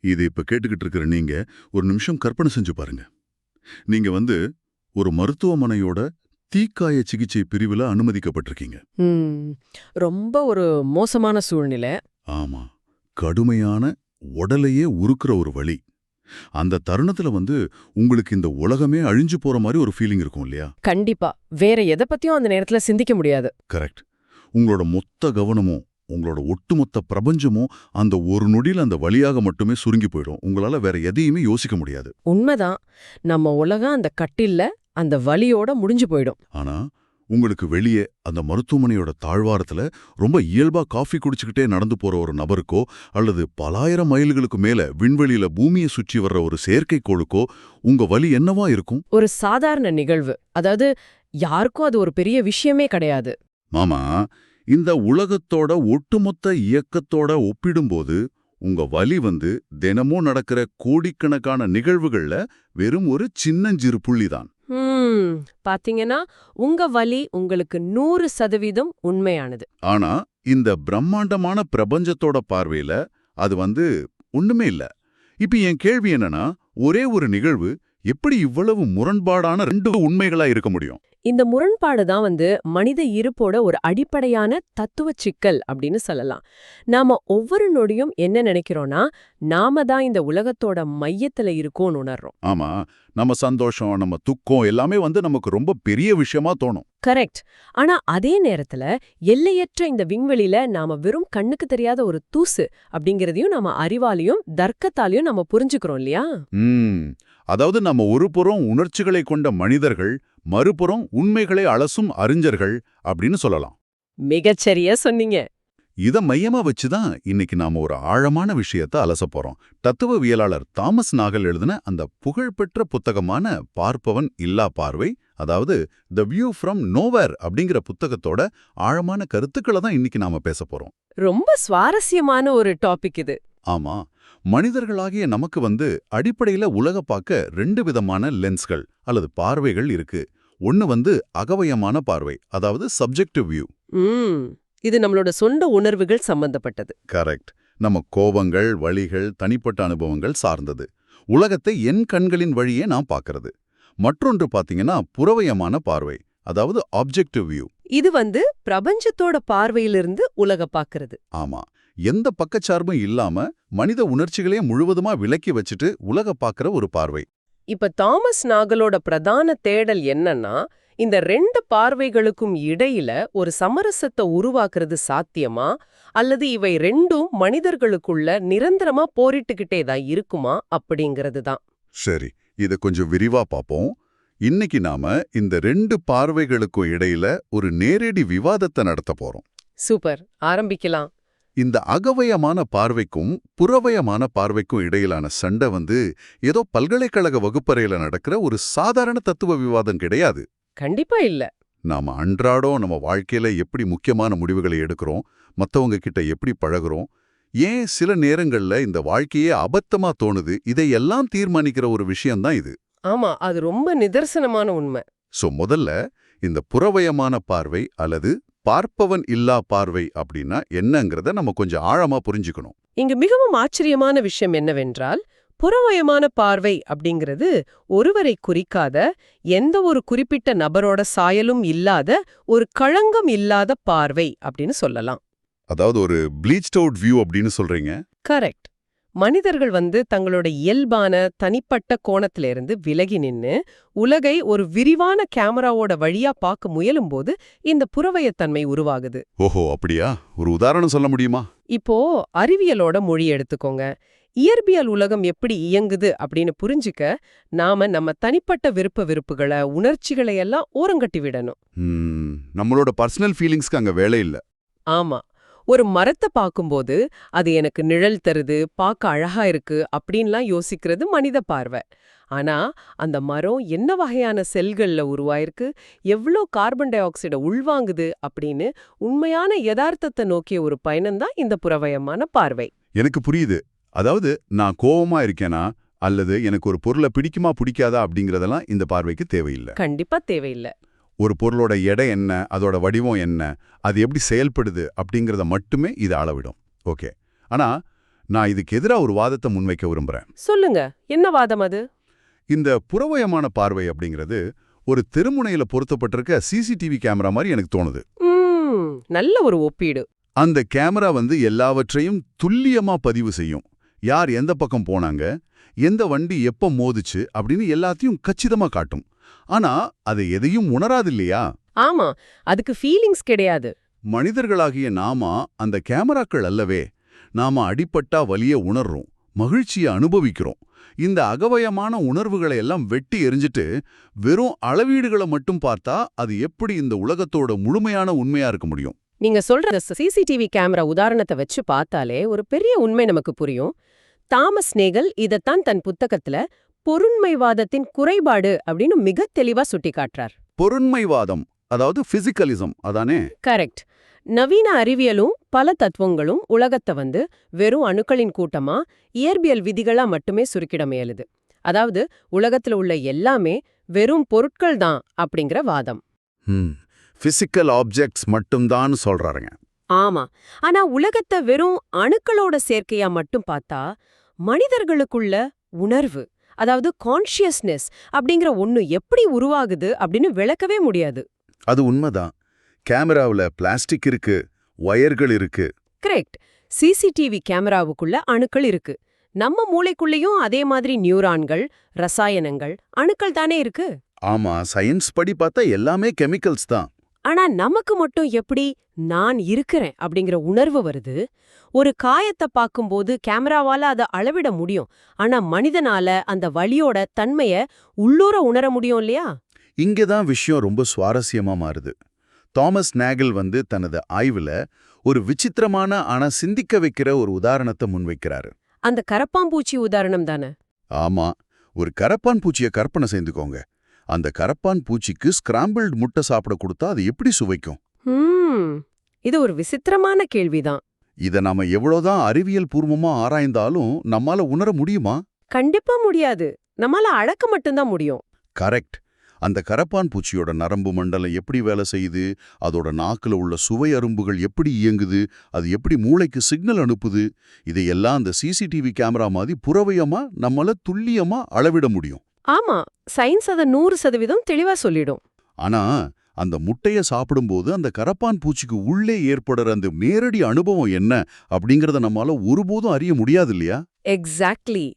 இது இப்ப கேட்டுக்கிட்டு இருக்கிற நீங்க ஒரு நிமிஷம் கற்பனை செஞ்சு பாருங்க. நீங்க ஒரு மருத்துவமனையோட தீக்காய சிகிச்சை பிரிவுல அனுமதிக்கப்பட்டிருக்கீங்க. ம். ரொம்ப ஒரு மோசமான சூழ்நிலை. ஆமா, கடுமையான, உடலையே உருக்குற ஒரு வலி. அந்த தருணத்துல உங்களுக்கு இந்த உலகமே அழிஞ்சு போற மாதிரி ஒரு ஃபீலிங் இருக்கும் இல்லையா? கண்டிப்பா. வேற எத பத்தியும் அந்த நேரத்துல சிந்திக்க முடியாது. கரெக்ட். உங்களோட மொத்த கவனமும், உங்களோட ஒட்டுமொத்த பிரபஞ்சமும் அந்த ஒரு நொடியில அந்த வலியாக மட்டுமே சுருங்கி போயிடும். உங்களால வேற எதையுமே யோசிக்க முடியாது. உண்மைதான். நம்ம உலகம் அந்த கட்டில்ல அந்த வலியோட முடிஞ்சு போயிடும். ஆனா உங்களுக்கு வெளியே அந்த மருத்துவமனையோட தாழ்வாரத்துல ரொம்ப இயல்பா காஃபி குடிச்சுக்கிட்டே நடந்து போற ஒரு நபருக்கோ, அல்லது பலாயிரம் மைல்களுக்கு மேல விண்வெளியில பூமியை சுற்றி வர்ற ஒரு செயற்கைக்கோளுக்கோ உங்க வலி என்னவா இருக்கும்? ஒரு சாதாரண நிகழ்வு. அதாவது யாருக்கும் அது ஒரு பெரிய விஷயமே கிடையாது. மாமா, இந்த உலகத்தோட ஒட்டுமொத்த இயக்கத்தோட ஒப்பிடும்போது உங்க வலி தினமும் நடக்கிற கோடிக்கணக்கான நிகழ்வுகள்ல வெறும் ஒரு சின்னஞ்சிறு புள்ளிதான். பாத்தீங்கன்னா உங்க வலி உங்களுக்கு 100% உண்மையானது. ஆனா இந்த பிரம்மாண்டமான பிரபஞ்சத்தோட பார்வையில அது ஒண்ணுமே இல்ல. இப்ப என் கேள்வி என்னன்னா, ஒரே ஒரு நிகழ்வு எப்படி இவ்வளவு முரண்பாடான ரெண்டு உண்மைகளா இருக்க முடியும்? இந்த முரண்பாடு தான் மனித இருப்போட ஒரு அடிப்படையான தத்துவ சிக்கல் அப்படின்னு சொல்லலாம். நாம ஒவ்வொரு நொடியும் என்ன நினைக்கிறோம்னா, நாம தான் இந்த உலகத்தோட மையத்துல இருக்கோம்னு உணர்றோம். ஆமா, நம்ம சந்தோஷம், நம்ம துக்கம் எல்லாமே நமக்கு ரொம்ப பெரிய விஷயமா தோணும். கரெக்ட். ஆனா அதே நேரத்துல எல்லையற்ற இந்த விண்வெளியில நாம வெறும் கண்ணுக்கு தெரியாத ஒரு தூசு அப்படிங்கறதையும் நாம அறிவாலையும் தர்க்கத்தாலையும் நம்ம புரிஞ்சுக்கிறோம் இல்லையா? அதாவது நம்ம ஒரு புறம் உணர்ச்சிகளை கொண்ட மனிதர்கள், மறுபுறம் உண்மைகளை அலசும் அறிஞர்கள் அப்படின்னு சொல்லலாம். மிகச்சரியா சொன்னீங்க. இத மையமா வச்சுதான் இன்னைக்கு நாம ஒரு ஆழமான விஷயத்த அலச போறோம். தத்துவவியலாளர் தாமஸ் நாகல் எழுதின அந்த புகழ்பெற்ற புத்தகமான பார்ப்பவன் இல்லா பார்வை, அதாவது தி வியூ ஃப்ரம் நோவேர் அப்படிங்கிற புத்தகத்தோட ஆழமான கருத்துக்களை தான் இன்னைக்கு நாம பேச போறோம். ரொம்ப சுவாரஸ்யமான ஒரு டாபிக் இது. ஆமா, மனிதர்களாகிய நமக்கு அடிப்படையில உலக பார்க்க ரெண்டு விதமான லென்ஸ்கள் அல்லது பார்வைகள் இருக்கு. ஒன்னு அகவயமான பார்வை, அதாவது சப்ஜெக்டிவ் வியூ. இது நம்மளோட சொந்த உணர்வுகள் சம்பந்தப்பட்டது. கரெக்ட். நம்ம கோபங்கள், வலிகள், தனிப்பட்ட அனுபவங்கள் சார்ந்தது. உலகத்தை என் கண்களின் வழியே நான் பார்க்கறது. மற்றொன்று பாத்தீங்கன்னா புறவயமான பார்வை, அதாவது ஆப்ஜெக்டிவ் வியூ. இது பிரபஞ்சத்தோட பார்வையிலிருந்து உலக பார்க்கறது. ஆமா, எந்த பக்கச்சார்பும் இல்லாம மனித உணர்ச்சிகளையே முழுவதுமா விலக்கி வச்சுட்டு உலக பார்க்கிற ஒரு பார்வை. இப்ப தாமஸ் நாகலோட பிரதான தேடல் என்னன்னா, இந்த ரெண்டு பார்வைகளுக்கும் இடையில ஒரு சமரசத்தை உருவாக்குறது சாத்தியமா, அல்லது இவை ரெண்டும் மனிதர்களுக்குள்ள நிரந்தரமா போரிட்டுக்கிட்டே தான் இருக்குமா அப்படிங்கிறது தான். சரி, இத கொஞ்சம் விரிவா பார்ப்போம். இன்னைக்கு நாம இந்த ரெண்டு பார்வைகளுக்கும் இடையில ஒரு நேரடி விவாதத்தை நடத்த போறோம். சூப்பர், ஆரம்பிக்கலாம். இந்த அகவயமான பார்வைக்கும் புறவயமான பார்வைக்கும் இடையிலான சண்டை ஏதோ பல்கலைக்கழக வகுப்பறையில நடக்கிற ஒரு சாதாரண தத்துவ விவாதம் கிடையாது. கண்டிப்பா இல்ல. நாம அன்றாடம் நம்ம வாழ்க்கையில எப்படி முக்கியமான முடிவுகளை எடுக்கிறோம், மத்தவங்க கிட்ட எப்படி பழகுறோம், ஏன் சில நேரங்கள்ல இந்த வாழ்க்கையே அபத்தமா தோணுது, இதையெல்லாம் தீர்மானிக்கிற ஒரு விஷயம்தான் இது. ஆமா, அது ரொம்ப நிதர்சனமான உண்மை. முதல்ல இந்த புறவயமான பார்வை அல்லது பார்ப்பவன் இல்லா பார்வை அப்படின்னா என்னங்கறத நம்ம கொஞ்சம் ஆழமா புரிஞ்சுக்கணும். இங்க மிகவும் ஆச்சரியமான விஷயம் என்னவென்றால், புறவயமான பார்வை அப்படிங்கிறது ஒருவரை குறிக்காத, எந்த ஒரு குறிப்பிட்ட நபரோட சாயலும் இல்லாத, ஒரு களங்கம் இல்லாத பார்வை அப்படின்னு சொல்லலாம். அதாவது ஒரு ப்ளீச்ட் அவுட் வியூ அப்படின்னு சொல்றீங்க. கரெக்ட். மனிதர்கள் தங்களோட இயல்பான தனிப்பட்ட கோணத்திலிருந்து விலகி நின்னு உலகை ஒரு விரிவான கேமராவோட வழியா பார்க்க முயலும்போது இந்த புறவயத்தன்மை உருவாகுது. ஓஹோ, அப்படியா? ஒரு உதாரணம் சொல்ல முடியுமா? இப்போ அறிவியலோட மொழி எடுத்துக்கோங்க. இயற்பியல் உலகம் எப்படி இயங்குது அப்படின்னு புரிஞ்சுக்க நாம நம்ம தனிப்பட்ட விருப்புகளை, உணர்ச்சிகளை எல்லாம் ஓரங்கட்டி விடணும். நம்மளோட பர்சனல் ஃபீலிங்ஸ்க்கு அங்க வேலை இல்ல. ஆமா, ஒரு மரத்தை பார்க்கும்போது அது எனக்கு நிழல் தருது, பார்க்க அழகா இருக்கு அப்படின்லாம் யோசிக்கிறது மனித பார்வை. ஆனா அந்த மரம் என்ன வகையான செல்கள்ல உருவாயிருக்கு, எவ்வளோ கார்பன் டை ஆக்சைடை உள்வாங்குது அப்படின்னு உண்மையான யதார்த்தத்தை நோக்கிய ஒரு பயணம்தான் இந்த புறவயமான பார்வை. எனக்கு புரியுது. அதாவது நான் கோவமா இருக்கேனா அல்லது எனக்கு ஒரு பொருளை பிடிக்குமா பிடிக்காதா அப்படிங்கறதெல்லாம் இந்த பார்வைக்கு தேவையில்லை. கண்டிப்பா தேவையில்லை. ஒரு பொருளோட எடை என்ன, அதோட வடிவம் என்ன, அது எப்படி செயல்படுது அப்படிங்கறத மட்டுமே இது அளவிடும். ஓகே. ஆனா நான் இதுக்கு எதிரா ஒரு வாதத்தை முன்வைக்க விரும்புறேன். சொல்லுங்க, என்ன வாதம் அது? இந்த புறவயமான பார்வை அப்படிங்கிறது ஒரு தெருமுனையில பொருத்தப்பட்டிருக்க சிசிடிவி கேமரா மாதிரி எனக்கு தோணுது. நல்ல ஒரு ஒப்பீடு. அந்த கேமரா எல்லாவற்றையும் துல்லியமா பதிவு செய்யும். யார் எந்த பக்கம் போனாங்க, எந்த வண்டி எப்ப மோதுச்சு அப்படின்னு எல்லாத்தையும் கச்சிதமா காட்டும். ஆனா அது எதையும் உணராது இல்லையா? ஆமா, அதுக்கு ஃபீலிங்ஸ் கிடையாது. மனிதர்களாகிய நாம அந்த கேமராக்கள் அல்லவே. நாம அடிபட்டா வலிய உணர்றோம், மகிழ்ச்சியை அனுபவிக்கிறோம். இந்த அகவயமான உணர்வுகளை எல்லாம் வெட்டி எரிஞ்சிட்டு வெறும் அளவீடுகளை மட்டும் பார்த்தா அது எப்படி இந்த உலகத்தோட முழுமையான உண்மையா இருக்க முடியும்? நீங்க சொல்ற சிசிடிவி கேமரா உதாரணத்தை வச்சு பார்த்தாலே ஒரு பெரிய உண்மை நமக்கு புரியும். தாமஸ் நேகல் இதத்தான் தன் புத்தகத்துல பொருண்மைவாதத்தின் குறைபாடு அப்படின்னு மிக தெளிவா சுட்டிக்காட்டுறார். பொருண்மைவாதம், அதாவது பிசிக்கலிசம், அதானே? கரெக்ட். நவீன அறிவியலும் பல தத்துவங்களும் உலகத்தை வெறும் அணுக்களின் கூட்டமா, இயற்பியல் விதிகளா மட்டுமே சுருக்கிட முயலுது. அதாவது உலகத்துல உள்ள எல்லாமே வெறும் பொருட்கள் தான் அப்படிங்கிற வாதம். பிசிக்கல் ஆப்ஜெக்ட்ஸ் மட்டும்தான் சொல்றாருங்க. ஆமா. ஆனா உலகத்தை வெறும் அணுக்களோட சேர்க்கையா மட்டும் பார்த்தா மனிதர்களுக்குள்ள உணர்வு, அதாவது கான்ஷியஸ்னஸ் அப்படிங்கிற ஒண்ணு எப்படி உருவாகுது அப்படின்னு விளக்கவே முடியாது. அது உண்மைதான். கேமராவுல பிளாஸ்டிக் இருக்கு, வயர்கள் இருக்கு. கரெக்ட். சிசிடிவி கேமராவுக்குள்ள அணுக்கள் இருக்கு. நம்ம மூளைக்குள்ளேயும் அதே மாதிரி நியூரான்கள், ரசாயனங்கள், அணுக்கள் தானே இருக்கு. ஆமா, சயின்ஸ் படி பார்த்தா எல்லாமே கெமிக்கல்ஸ் தான். ஆனா நமக்கு மட்டும் எப்படி நான் இருக்கிறேன் அப்படிங்கிற உணர்வு வருது? ஒரு காயத்தை பார்க்கும்போது கேமராவால அதை அளவிட முடியும். ஆனா மனிதனால அந்த வலியோட தன்மைய உள்ளூர உணர முடியும் இல்லையா? இங்கதான் விஷயம் ரொம்ப சுவாரஸ்யமா மாறுது. தாமஸ் நேகல் தனது ஆய்வுல ஒரு விசித்திரமான ஆனா சிந்திக்க வைக்கிற ஒரு உதாரணத்தை முன்வைக்கிறாரு. அந்த கரப்பாம்பூச்சி உதாரணம் தானே? ஆமா, ஒரு கரப்பான் பூச்சியை கற்பனை செய்துக்கோங்க. அந்த கரப்பான் பூச்சிக்கு ஸ்கிராம்பிள்டு முட்டை சாப்பிட கொடுத்தா அது எப்படி சுவைக்கும்? இது ஒரு விசித்திரமான கேள்விதான். இத நாம எவ்வளவுதான் அறிவியல் பூர்வமா ஆராய்ந்தாலும் நம்மால உணர முடியுமா? கண்டிப்பா முடியாது. நம்மால அளக்க மட்டும்தான் முடியும். கரெக்ட். அந்த கரப்பான் பூச்சியோட நரம்பு மண்டலம் எப்படி வேலை செய்யுது, அதோட நாக்குல உள்ள சுவை அரும்புகள் எப்படி இயங்குது, அது எப்படி மூளைக்கு சிக்னல் அனுப்புது, இதையெல்லாம் அந்த சிசிடிவி கேமரா மாதிரி புறவயமா நம்மால துல்லியமா அளவிட முடியும். ஆமா, சயின்ஸ் அதை 100% தெளிவா சொல்லிடும். ஆனா அந்த முட்டைய சாப்பிடும்போது அந்த கரப்பான் பூச்சிக்கு உள்ளே ஏற்படுற அந்த நேரடி அனுபவம் என்ன அப்படிங்கறத நம்மால ஒருபோதும் அறிய முடியாது இல்லையா? எக்ஸாக்ட்லி.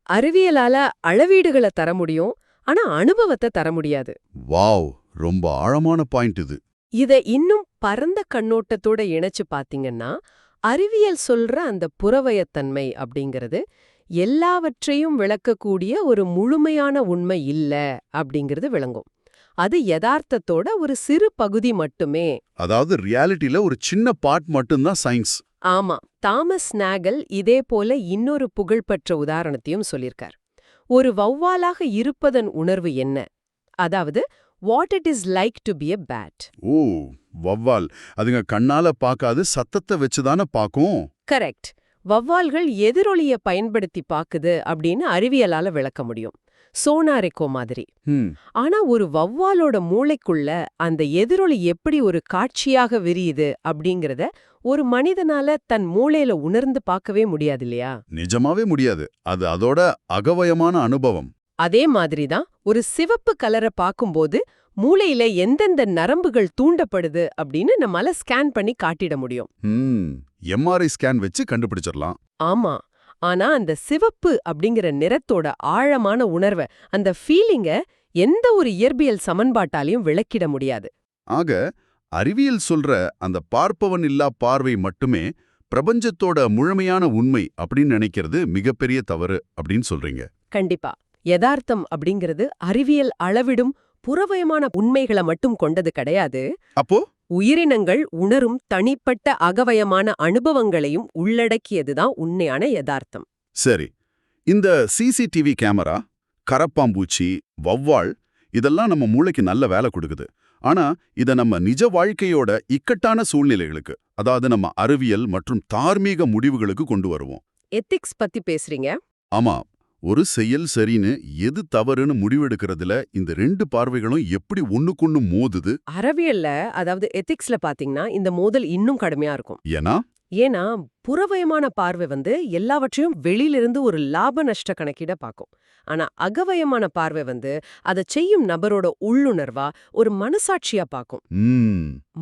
அறிவியலால அளவீடுகளை தர முடியும், ஆனா அனுபவத்தை தர முடியாது. வாவ், ரொம்ப ஆழமான பாயிண்ட் இது. இத இன்னும் பரந்த கண்ணோட்டத்தோட இணைச்சு பாத்தீங்கன்னா, அறிவியல் சொல்ற அந்த புறவயத்தன்மை அப்படிங்கிறது எல்லாவற்றையும் விளக்கக்கூடிய ஒரு முழுமையான உண்மை இல்ல அப்படிங்கிறது விளங்கும். அது யதார்த்தத்தோட ஒரு சிறு பகுதி மட்டுமே. அதாவது ரியாலிட்டில ஒரு சின்ன பார்ட் மட்டும்தான் சயின்ஸ். ஆமா. தாமஸ் நேகல் இதே போல இன்னொரு புகழ்பெற்ற உதாரணத்தையும் சொல்லியிருக்கார். ஒரு வௌவாலாக இருப்பதன் உணர்வு என்ன? அதாவது what it is like to be a bat. ஓ, வௌவால் அதுங்க கண்ணால பார்க்காது, சத்தத்தை வச்சுதானே பார்க்கும். கரெக்ட். வௌவால்கள் எதிரொலிய பயன்படுத்தி பாக்குது அப்படின்னு அறிவியலால விளக்க முடியும். சோனார் எக்கோ மாதிரி. ஆனா ஒரு வௌவாலோட மூளைக்குள்ள அந்த எதிரொலி எப்படி ஒரு காட்சியாக விரியுது அப்படிங்கறத ஒரு மனிதனால தன் மூளையில உணர்ந்து பார்க்கவே முடியாது இல்லையா? நிஜமாவே முடியாது. அது அதோட அகவயமான அனுபவம். அதே மாதிரிதான் ஒரு சிவப்பு கலரை பார்க்கும்போது மூளையில எந்தெந்த நரம்புகள் தூண்டப்படுது அப்படின்னு நம்மால ஸ்கேன் பண்ணி காட்டிட முடியும். எம்ஆர்ஐ ஸ்கேன் வச்சு கண்டுபிடிச்சிடலாம். ஆமா. ஆனா அந்த சிவப்பு அப்படிங்கிற நிறத்தோட ஆழமான உணர்வை, அந்த ஃபீலிங்க எந்த ஒரு இயற்பியல் சமன்பாட்டாலையும் விளக்கிட முடியாது. ஆக அறிவியல் சொல்ற அந்த பார்ப்பவன் இல்லா பார்வை மட்டுமே பிரபஞ்சத்தோட முழுமையான உண்மை அப்படின்னு நினைக்கிறது மிகப்பெரிய தவறு அப்படின்னு சொல்றீங்க. கண்டிப்பா. யதார்த்தம் அப்படிங்கிறது அறிவியல் அளவிடும் புறவயமான உண்மைகளை மட்டும் கொண்டது கிடையாது. அப்போ உயிரினங்கள் உணரும் தனிப்பட்ட அகவயமான அனுபவங்களையும் உள்ளடக்கியதுதான் உண்மையான யதார்த்தம். சரி, இந்த சிசிடிவி கேமரா, கரப்பாம்பூச்சி, வௌவால் இதெல்லாம் நம்ம மூளைக்கு நல்ல வேலை கொடுக்குது. ஆனா இத நம்ம நிஜ வாழ்க்கையோட இக்கட்டான சூழ்நிலைகளுக்கு, அதாவது நம்ம அறிவியல் மற்றும் தார்மீக முடிவுகளுக்கு கொண்டு வருவோம். எத்திக்ஸ் பத்தி பேசுறீங்க? ஆமா, ஒரு செயல் சரின்னு எது தவறுன்னு முடிவெடுக்கிறதுல இந்த ரெண்டு பார்வைகளும் எப்படி ஒண்ணுக்கொண்ணு மோதுது? அறிவியல்ல, அதாவது எத்திக்ஸ்ல பாத்தீங்கன்னா இந்த மோதல் இன்னும் கடுமையா இருக்கும். ஏன்னா புறவயமான பார்வை எல்லாவற்றையும் வெளியிலிருந்து ஒரு லாப நஷ்ட கணக்கிட பார்க்கும். ஆனா அகவயமான பார்வை அதை செய்யும் நபரோட உள்ளுணர்வா ஒரு மனசாட்சியா பார்க்கும்.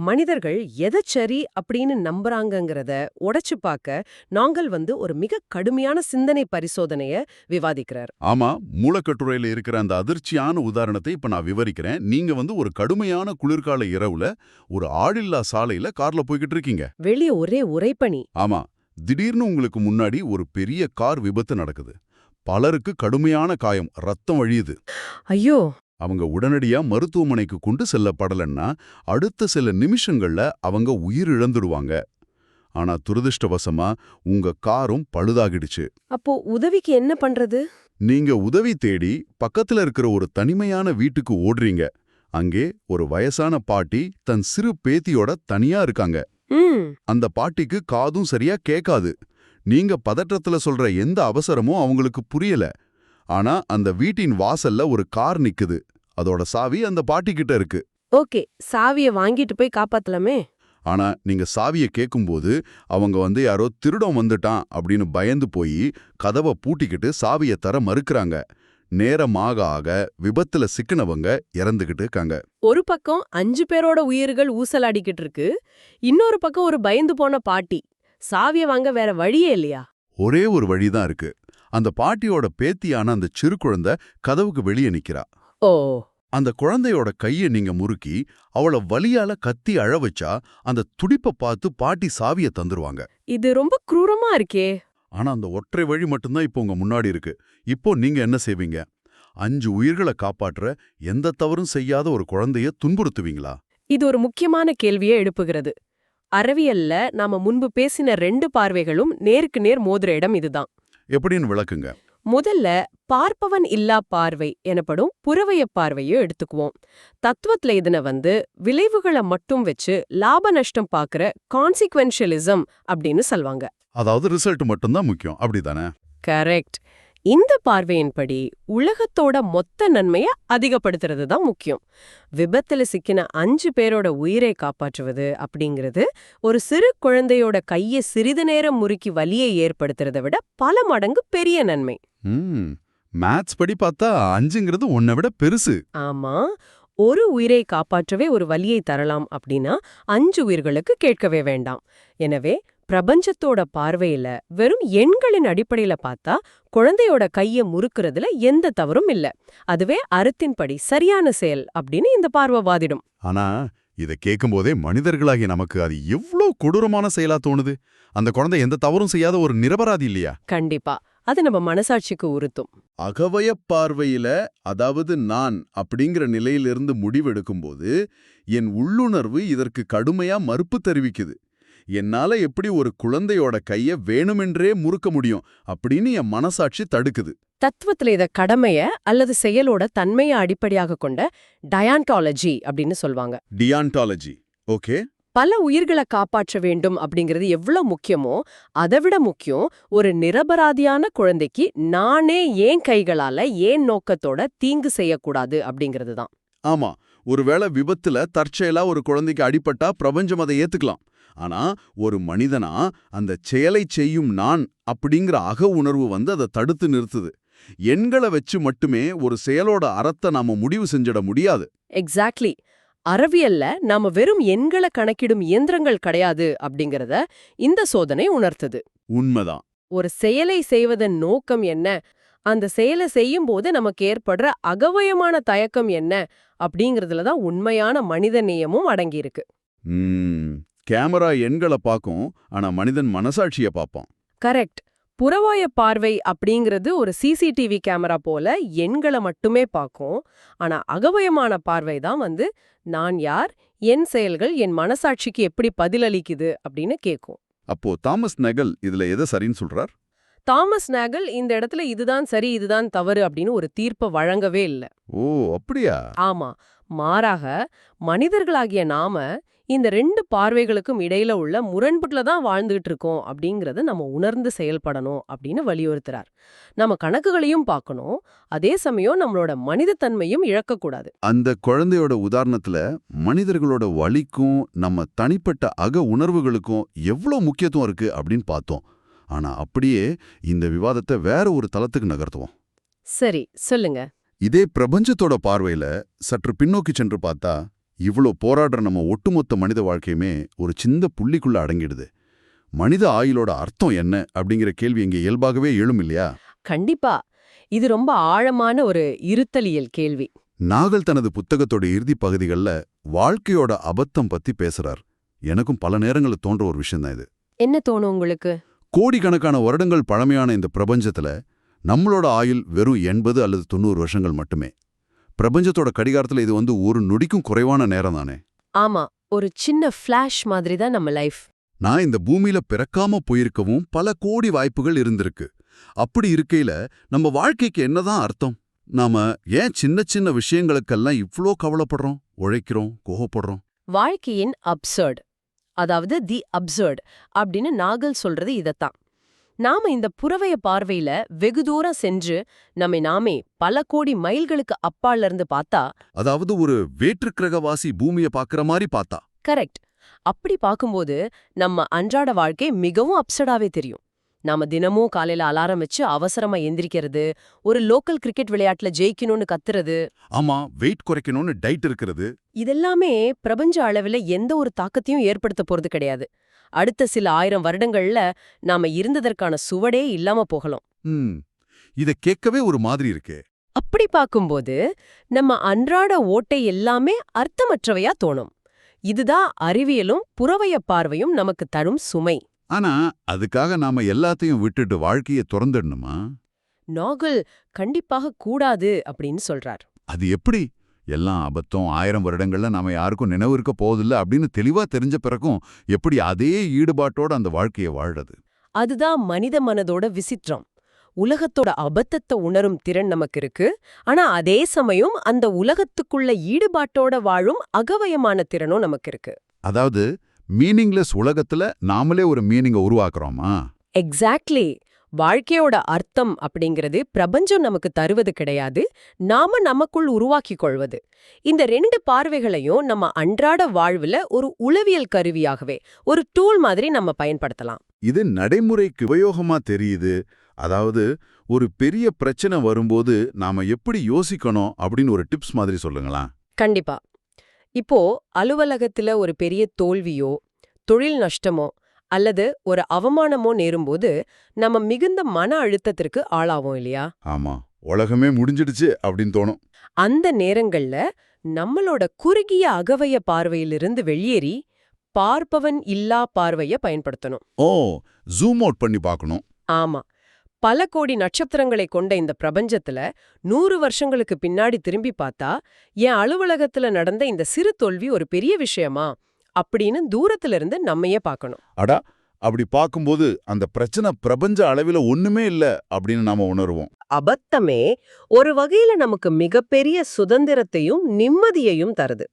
மனிதர்கள் எதை சரி அப்படின்னு நம்புறாங்கங்கிறத உடைச்சு பார்க்க நாங்கள் ஒரு மிக கடுமையான சிந்தனை பரிசோதனைய விவாதிக்கிறார். ஆமா, மூலக்கட்டுரையில இருக்கிற அந்த அதிர்ச்சியான உதாரணத்தை இப்ப நான் விவரிக்கிறேன். நீங்க ஒரு கடுமையான குளிர்கால இரவுல ஒரு ஆளில்லா சாலையில கார்ல போய்கிட்டு இருக்கீங்க. வெளியே ஒரே உறைபனி. ஆமா, திடீர்னு உங்களுக்கு முன்னாடி ஒரு பெரிய கார் விபத்து நடக்குது. பலருக்கு கடுமையான காயம், ரத்தம் வழியுது. ஐயோ! அவங்க உடனடியா மருத்துவமனைக்கு கொண்டு செல்லப்படலன்னா அடுத்த சில நிமிஷங்கள்ல அவங்க உயிர் இழந்துடுவாங்க. ஆனா துரதிர்ஷ்டவசமா உங்க காரும் பழுதாகிடுச்சு. அப்போ உதவிக்கு என்ன பண்றது? நீங்க உதவி தேடி பக்கத்துல இருக்கிற ஒரு தனிமையான வீட்டுக்கு ஓடுறீங்க. அங்கே ஒரு வயசான பாட்டி தன் சிறு பேத்தியோட தனியா இருக்காங்க. அந்த பாட்டிக்கு காதும் சரியா கேட்காது. நீங்க பதற்றத்துல சொல்ற எந்த அவசரமும் அவங்களுக்கு புரியல. ஆனா அந்த வீட்டின் வாசல்ல ஒரு கார் நிக்குது. அதோட சாவி அந்த பாட்டி கிட்ட இருக்கு. ஓகே, சாவிய வாங்கிட்டு போய் காப்பாத்தலாமே. ஆனா நீங்க சாவிய கேக்கும்போது அவங்க யாரோ திருடம் வந்துட்டான் அப்படின்னு பயந்து போய் கதவை பூட்டிக்கிட்டு சாவிய தர மறுக்கறாங்க. நேரமாக ஆக விபத்துல சிக்கினவங்க இறந்துகிட்டு இருக்காங்க. ஒரு பக்கம் 5 பேரோட உயிர்கள் ஊசலாடிக்கிட்டு இருக்கு, இன்னொரு பக்கம் ஒரு பயந்து போன பாட்டி. சாவிய வாங்க வேற வழியே இல்லையா? ஒரே ஒரு வழிதான் இருக்கு. அந்த பாட்டியோட பேத்தியான அந்த சிறு குழந்தை கதவுக்கு வெளியே நிக்கிறா. ஓ! அந்த குழந்தையோட கையை நீங்க முறுக்கி அவள வலியால கத்தி அழ வச்சா அந்த துடிப்பை பார்த்து பாட்டி சாவிய தந்துருவாங்க. இது ரொம்ப குரூரமா இருக்கே. ஆனா அந்த ஒற்றை வழி மட்டும்தான் இப்போ உங்க முன்னாடி இருக்கு. இப்போ நீங்க என்ன செய்வீங்க? 5 உயிர்களை காப்பாற்ற எந்த தவறும் செய்யாத ஒரு குழந்தைய துன்புறுத்துவீங்களா? இது ஒரு முக்கியமான கேள்வியை எழுப்புகிறது. அறிவியல்ல நாம முன்பு பேசின 2 பார்வைகளும் நேருக்கு நேர் மோதுற இடம் இதுதான். எப்படின்னு விளக்குங்க. முதல்ல பார்ப்பவன் இல்லா பார்வை எனப்படும் புறவய பார்வையை எடுத்துக்குவோம். தத்துவத்துல இதனை விளைவுகளை மட்டும் வச்சு லாப நஷ்டம் பாக்குற கான்சிக்வென்ஷியலிசம் அப்படின்னு சொல்வாங்க. அதாவது ரிசல்ட் மட்டும்தான் முக்கியம், அப்படிதானே? கரெக்ட். இந்த பார்வையின்படி உலகத்தோட மொத்த நன்மைய அதிகப்படுத்துறது தான் முக்கியம். விபத்துல சிக்கின 5 பேரோட உயிரை காப்பாற்றுவது அப்படிங்கிறது ஒரு சிறு குழந்தையோட கையை சிறிது நேரம் முறுக்கி வலியை ஏற்படுத்துறதை விட பல மடங்கு பெரிய நன்மை. மேத்ஸ் படி பார்த்தா 5ங்கிறது 1 விட பெருசு. ஆமா, ஒரு உயிரை காப்பாற்றவே ஒரு வலியை தரலாம் அப்படின்னா 5 உயிர்களுக்கு கேட்கவே வேண்டாம். எனவே பிரபஞ்சத்தோட பார்வையில வெறும் எண்களின் அடிப்படையில பார்த்தா குழந்தையோட கைய முறுக்குறதுல எந்த தவறும் இல்ல. அதுவே அறத்தின்படி சரியான செயல் அப்படின்னு இந்த பார்வை வாதிடும். ஆனா இத கேட்கும்போதே மனிதர்களாகிய நமக்கு அது எவ்வளவு கொடூரமான செயலா தோணுது. அந்த குழந்தை எந்த தவறும் செய்யாத ஒரு நிரபராதி இல்லையா? கண்டிப்பா, அது நம்ம மனசாட்சிக்கு உறுத்தும். அகவய பார்வையில, அதாவது நான் அப்படிங்கிற நிலையிலிருந்து முடிவெடுக்கும்போது என் உள்ளுணர்வு இதற்கு கடுமையா மறுப்பு தெரிவிக்குது. என்னால எப்படி ஒரு குழந்தையோட கைய வேணுமென்றே முறுக்க முடியும் அப்படின்னு என் மனசாட்சி தடுக்குது. தத்துவத்துல இத கடமைய அல்லது செயலோட தன்மையை அடிப்படையாக கொண்ட டயான்டாலஜி அப்படின்னு சொல்வாங்க. Deontology, okay. பல உயிர்களை காப்பாற்ற வேண்டும் அப்படிங்கிறது எவ்வளவு முக்கியமோ அதைவிட முக்கியம் ஒரு நிரபராதியான குழந்தைக்கு நானே ஏன் கைகளால ஏன் நோக்கத்தோட தீங்கு செய்யக்கூடாது அப்படிங்கிறது தான். ஆமா, ஒருவேளை விபத்துல தற்செயலா ஒரு குழந்தைக்கு அடிபட்டா பிரபஞ்சம் அதை ஏத்துக்கலாம். ஆனா ஒரு மனிதனா அந்த செயலை செய்யும் நான் அப்படிங்கிற அக உணர்வு அதை தடுத்து நிறுத்துது. எண்களை வச்சு மட்டுமே ஒரு செயலோட அறத்தை நாம முடிவு செஞ்சிட முடியாது. எக்ஸாக்ட்லி. அறிவியல்ல நாம வெறும் எண்களை கணக்கிடும் இயந்திரங்கள் கிடையாது அப்படிங்கறத இந்த சோதனை உணர்த்துது. உண்மைதான். ஒரு செயலை செய்வதன் நோக்கம் என்ன, அந்த செயலை செய்யும் போது நமக்கு ஏற்படுற அகவயமான தயக்கம் என்ன அப்படிங்கறதுல தான் உண்மையான மனித நேயமும் அடங்கியிருக்கு. கேமரா எண்களை பார்க்கும், ஆனா மனிதன் மனசாட்சிய பார்ப்பான். கரெக்ட். புறவாய பார்வை அப்படிங்கிறது ஒரு சிசிடிவி கேமரா போல எண்களை மட்டுமே பார்க்கும். ஆனா அகவயமான பார்வை தான் நான் யார், என் செயல்கள் என் மனசாட்சிக்கு எப்படி பதிலளிக்குது அப்படின்னு கேட்கும். அப்போ தாமஸ் நகல் இதுல எதை சரின்னு சொல்றார்? தாமஸ் நாகல் இந்த இடத்துல இதுதான் சரி இதுதான் தவறு அப்படின்னு ஒரு தீர்ப்பை வழங்கவே இல்லை. ஓ, அப்படியா? ஆமா, மாறாக மனிதர்களாகிய நாம இந்த ரெண்டு பார்வைகளுக்கும் இடையில உள்ள முரண்பட்டுல தான் வாழ்ந்துகிட்டு இருக்கோம் அப்படிங்கறத நம்ம உணர்ந்து செயல்படணும் அப்படின்னு வலியுறுத்துறார். நம்ம கணக்குகளையும் பார்க்கணும், அதே சமயம் நம்மளோட மனிதத்தன்மையும் இழக்கக்கூடாது. அந்த குழந்தையோட உதாரணத்துல மனிதர்களோட வலிக்கும் நம்ம தனிப்பட்ட அக உணர்வுகளுக்கும் எவ்வளவு முக்கியத்துவம் இருக்கு அப்படின்னு பார்த்தோம். ஆனா அப்படியே இந்த விவாதத்தை வேற ஒரு தளத்துக்கு நகர்த்துவோம். சரி, சொல்லுங்க. இதே பிரபஞ்சத்தோட பார்வையில சற்று பின்னோக்கி சென்று பார்த்தா இவ்ளோ போராடுற நம்ம ஒட்டுமொத்த மனித வாழ்க்கையுமே ஒரு சின்ன புள்ளிக்குள்ள அடங்கிடுது. மனித ஆயுளோட அர்த்தம் என்ன அப்படிங்கிற கேள்வி இங்க இயல்பாகவே எழும் இல்லையா? கண்டிப்பா. இது ரொம்ப ஆழமான ஒரு இருத்தலியல் கேள்வி. நாகல் தனது புத்தகத்தோட இறுதி பகுதிகள்ல வாழ்க்கையோட அபத்தம் பத்தி பேசுறார். எனக்கும் பல நேரங்கள்ல தோன்ற ஒரு விஷயம்தான் இது. என்ன தோணும் உங்களுக்கு? கோடிக்கணக்கான வருடங்கள் பழமையான இந்த பிரபஞ்சத்துல நம்மளோட ஆயுள் வெறும் 80 அல்லது 90 வருஷங்கள் மட்டுமே. பிரபஞ்சத்தோட கடிகாரத்துல இது ஒரு நொடிக்கும் குறைவான நேரம் தானே. ஆமா, ஒரு சின்ன ஃபிளாஷ் மாதிரி தான் நம்ம லைஃப். நான் இந்த பூமியில பிறக்காம போயிருக்கவும் பல கோடி வாய்ப்புகள் இருந்திருக்கு. அப்படி இருக்கையில நம்ம வாழ்க்கைக்கு என்னதான் அர்த்தம்? நாம ஏன் சின்ன சின்ன விஷயங்களுக்கெல்லாம் இவ்ளோ கவலைப்படுறோம், உழைக்கிறோம், கோவப்படுறோம்? வாழ்க்கையின் அப்சர்ட், அதாவது தி அப்சர்ட் அப்படின்னு நாகல் சொல்றது இதத்தான். நாம இந்த புறவய பார்வையில வெகு தூரம் சென்று நம்மை நாமே பல கோடி மைல்களுக்கு அப்பால இருந்து பார்த்தா, அதாவது ஒரு வேற்று கிரகவாசி பூமிய பாக்குற மாதிரி பார்த்தா. கரெக்ட். அப்படி பார்க்கும்போது நம்ம அன்றாட வாழ்க்கை மிகவும் அப்சர்டாவே தெரியும். நாம தினமும் காலையில அலாரம் வச்சு அவசரமா எந்திரிக்கிறது, ஒரு லோக்கல் கிரிக்கெட் விளையாட்டுல ஜெயிக்கணும்னு கத்துறது, ஆமா, வெயிட் குறைக்கணும்னு டைட் இருக்கிறது, இதெல்லாமே பிரபஞ்ச அளவுல எந்த ஒரு தாக்கத்தையும் ஏற்படுத்த போறது கிடையாது. அடுத்த சில 1000 வருடங்கள்ல நாம இருந்ததற்கான சுவடே இல்லாம போகலாம். இத கேட்கவே ஒரு மாதிரி இருக்கே. அப்படி பார்க்கும்போது நம்ம அன்றாட ஓட்டை எல்லாமே அர்த்தமற்றவையா தோணும். இதுதான் அறிவியலும் புறவய பார்வையும் நமக்கு தரும் சுமை. ஆனா அதுக்காக நாம எல்லாத்தையும் விட்டுட்டு வாழ்க்கையை துறந்துடணுமா? நாகல் கண்டிப்பாக கூடாது அப்படின்னு சொல்றார். அது எப்படி? எல்லாம் அபத்தம், 1000 வருடங்கள்ல நாம யாருக்கும் நினைவு இருக்க போவதில்லை அப்படின்னு தெளிவா தெரிஞ்ச பிறகும் எப்படி அதே ஈடுபாட்டோட அந்த வாழ்க்கையை வாழறது? அதுதான் மனித மனதோட விசித்திரம். உலகத்தோட அபத்தத்தை உணரும் திறன் நமக்கு இருக்கு, ஆனா அதே சமயம் அந்த உலகத்துக்குள்ள ஈடுபாட்டோட வாழும் அகவயமான திறனும் நமக்கு இருக்கு. அதாவது மீனிங்லெஸ் உலகத்துல நாமளே ஒரு மீனிங்கை உருவாக்குறோமா? எக்ஸாக்ட்லி. வாழ்க்கையோட அர்த்தம் அப்படிங்கிறது பிரபஞ்சம் நமக்கு தருவது கிடையாது, நாம நமக்குள் உருவாக்கிக் கொள்வது. இந்த 2 பார்வைகளையும் நம்ம அன்றாட வாழ்வுல ஒரு உளவியல் கருவியாகவே, ஒரு டூல் மாதிரி நம்ம பயன்படுத்தலாம். இது நடைமுறைக்கு உபயோகமா தெரியுது. அதாவது ஒரு பெரிய பிரச்சனை வரும்போது நாம எப்படி யோசிக்கணும் அப்படின்னு ஒரு டிப்ஸ் மாதிரி சொல்லுங்களா? கண்டிப்பா. இப்போ அலுவலகத்துல ஒரு பெரிய தோல்வியோ, தொழில் நஷ்டமோ அல்லது ஒரு அவமானமோ நேரும்போது நம்ம மிகுந்த மன அழுத்தத்திற்கு ஆளாவோம் இல்லையா? ஆமா, உலகமே முடிஞ்சிடுச்சு அப்படின்னு தோணும். அந்த நேரங்கள்ல நம்மளோட குறுகிய அகவய பார்வையிலிருந்து வெளியேறி பார்ப்பவன் இல்லா பார்வைய பயன்படுத்தணும். ஜூம் அவுட் பண்ணி பார்க்கணும். ஆமா. பல கோடி நட்சத்திரங்களை கொண்ட இந்த பிரபஞ்சத்துல 100 வருஷங்களுக்கு பின்னாடி திரும்பி பார்த்தா, என் அலுவலகத்துல நடந்த இந்த சிறு தோல்வி ஒரு பெரிய விஷயமா அப்படின்னு தூரத்துல இருந்து நம்மையே பார்க்கணும். அடா, அப்படி பார்க்கும்போது அந்த பிரச்சனை பிரபஞ்ச அளவில ஒண்ணுமே இல்ல அப்படின்னு நாம உணர்வோம். அபத்தமே ஒரு வகையில நமக்கு மிகப்பெரிய சுதந்திரத்தையும் நிம்மதியையும் தருது.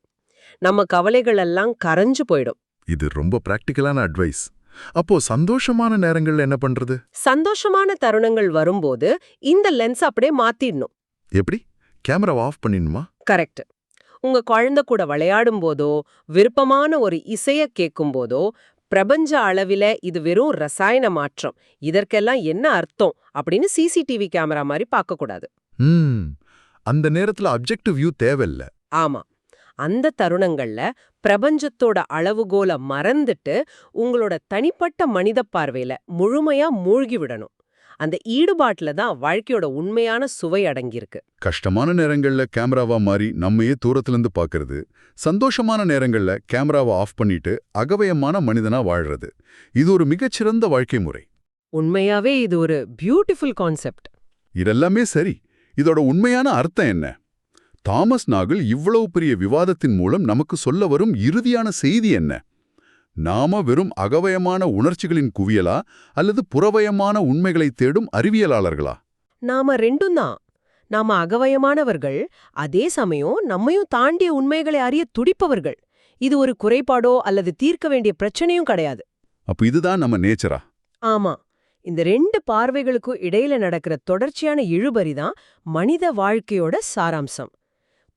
நம்ம கவலைகள் எல்லாம் கரைஞ்சு போயிடும். இது ரொம்ப பிராக்டிக்கலான அட்வைஸ். அப்போ சந்தோஷமான நேரங்கள்ல என்ன பண்றது? சந்தோஷமான தருணங்கள் வரும்போது இந்த லென்ஸ் அப்படியே மாத்திடணும். எப்படி? கேமராவை ஆஃப் பண்ணிடணுமா? கரெக்ட். உங்க குழந்தை கூட விளையாடும் போதோ, விருப்பமான ஒரு இசைய கேட்கும் போதோ, பிரபஞ்ச அளவில இது வெறும் ரசாயன மாற்றம், இதற்கெல்லாம் என்ன அர்த்தம் அப்படின்னு சிசிடிவி கேமரா மாதிரி பார்க்கக்கூடாது. அந்த நேரத்துல அப்ஜெக்டிவ் வியூ தேவையில்ல. ஆமா. அந்த தருணங்கள்ல பிரபஞ்சத்தோட அளவுகோலை மறந்துட்டு உங்களோட தனிப்பட்ட மனித பார்வையில முழுமையா மூழ்கி விடணும். அந்த ஈடுபாட்டுல தான் வாழ்க்கையோட உண்மையான சுவை அடங்கியிருக்கு. கஷ்டமான நேரங்கள்ல கேமராவா மாறி நம்மையே தூரத்திலிருந்து பார்க்கறது, சந்தோஷமான நேரங்கள்ல கேமராவை ஆஃப் பண்ணிட்டு அகவயமான மனிதனா வாழ்றது, இது ஒரு மிகச்சிறந்த வாழ்க்கை முறை. உண்மையாவே இது ஒரு பியூட்டிஃபுல் கான்செப்ட். இதெல்லாமே சரி, இதோட உண்மையான அர்த்தம் என்ன? தாமஸ் நாகல் இவ்வளவு பெரிய விவாதத்தின் மூலம் நமக்கு சொல்ல வரும் இறுதியான செய்தி என்ன? நாம வெறும் அகவயமான உணர்ச்சிகளின் குவியலா அல்லது புறவயமான உண்மைகளை தேடும் அறிவியலாளர்களா? நாம ரெண்டும் தான். நாம அகவயமானவர்கள், அதே சமயம் நம்மையும் தாண்டிய உண்மைகளை அறிய துடிப்பவர்கள். இது ஒரு குறைபாடோ அல்லது தீர்க்க வேண்டிய பிரச்சனையும் கிடையாது. அப்ப இதுதான் நம்ம நேச்சரா? ஆமா, இந்த ரெண்டு பார்வைகளுக்கும் இடையில நடக்கிற தொடர்ச்சியான இழுபறி தான் மனித வாழ்க்கையோட சாராம்சம்.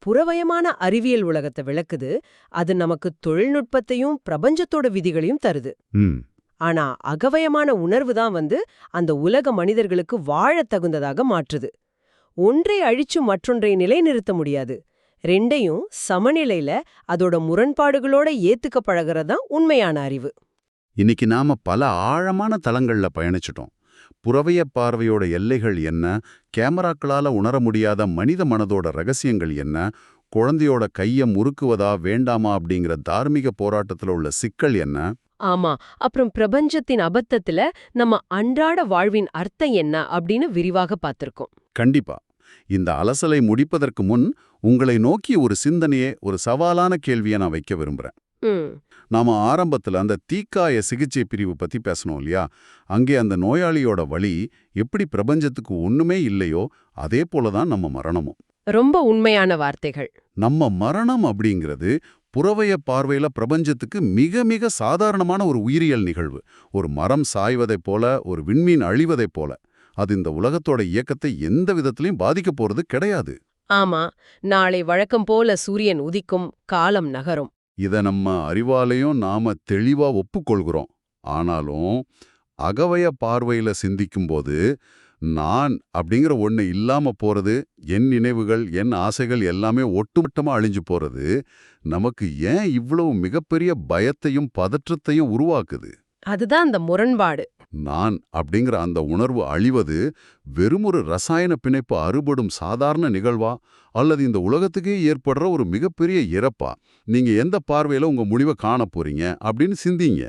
புறவயமான அறிவியல் உலகத்தை விளக்குது, அது நமக்கு தொழில்நுட்பத்தையும் பிரபஞ்சத்தோட விதிகளையும் தருது. ம். ஆனா அகவயமான உணர்வு தான் அந்த உலக மனிதர்களுக்கு வாழத் தகுந்ததாக மாற்றுது. ஒன்றை அழிச்சு மற்றொன்றை நிலைநிறுத்த முடியாது. ரெண்டையும் சமநிலையில அதோட முரண்பாடுகளோட ஏத்துக்க பழகுறதுதான் உண்மையான அறிவு. இன்னைக்கு நாம பல ஆழமான தளங்கள்ல பயணிச்சிட்டோம். புறவய பார்வையோட எல்லைகள் என்ன, கேமராக்களால உணர முடியாத மனித மனதோட ரகசியங்கள் என்ன, குழந்தையோட கைய முறுக்குவதா வேண்டாமா அப்படிங்கிற தார்மீக போராட்டத்துல உள்ள சிக்கல் என்ன. ஆமா, அப்புறம் பிரபஞ்சத்தின் அபத்தத்துல நம்ம அன்றாட வாழ்வின் அர்த்தம் என்ன அப்படின்னு விரிவாக பார்த்திருக்கோம். கண்டிப்பா. இந்த அலசலை முடிப்பதற்கு முன் உங்களை நோக்கி ஒரு சிந்தனையே, ஒரு சவாலான கேள்வியை நான் வைக்க விரும்புறேன். ம். நாம ஆரம்பத்துல அந்த தீக்காய சிகிச்சை பிரிவு பத்தி பேசணும் இல்லையா? அங்கே அந்த நோயாளியோட வலி எப்படி பிரபஞ்சத்துக்கு ஒண்ணுமே இல்லையோ அதே போலதான் நம்ம மரணமும். ரொம்ப உண்மையான வார்த்தைகள். நம்ம மரணம் அப்படிங்கிறது புறவய பார்வையில பிரபஞ்சத்துக்கு மிக மிக சாதாரணமான ஒரு உயிரியல் நிகழ்வு. ஒரு மரம் சாய்வதைப் போல, ஒரு விண்மீன் அழிவதைப் போல. அது இந்த உலகத்தோட இயக்கத்தை எந்த விதத்திலையும் பாதிக்க போறது கிடையாது. ஆமா, நாளை வழக்கம் போல சூரியன் உதிக்கும், காலம் நகரும். இத நம்ம அறிவாலையும் நாம தெளிவா ஒப்புக்கொள்கிறோம். ஆனாலும் அகவய பார்வையில சிந்திக்கும்போது நான் அப்படிங்கிற ஒண்ணு இல்லாம போறது, என் நினைவுகள், என் ஆசைகள் எல்லாமே ஒட்டுமொத்தமா அழிஞ்சு போறது நமக்கு ஏன் இவ்வளவு மிகப்பெரிய பயத்தையும் பதற்றத்தையும் உருவாக்குது? அதுதான் அந்த முரண்பாடு. நான் அப்படிங்கிற அந்த உணர்வு அழிவது வெறுமொரு ரசாயன பிணைப்பு அறுபடும் சாதாரண நிகழ்வா, அல்லது இந்த உலகத்துக்கே ஏற்படுற ஒரு மிகப்பெரிய இறப்பா? நீங்க எந்த பார்வையில உங்க முடிவை காண போறீங்க அப்படின்னு சிந்திங்க.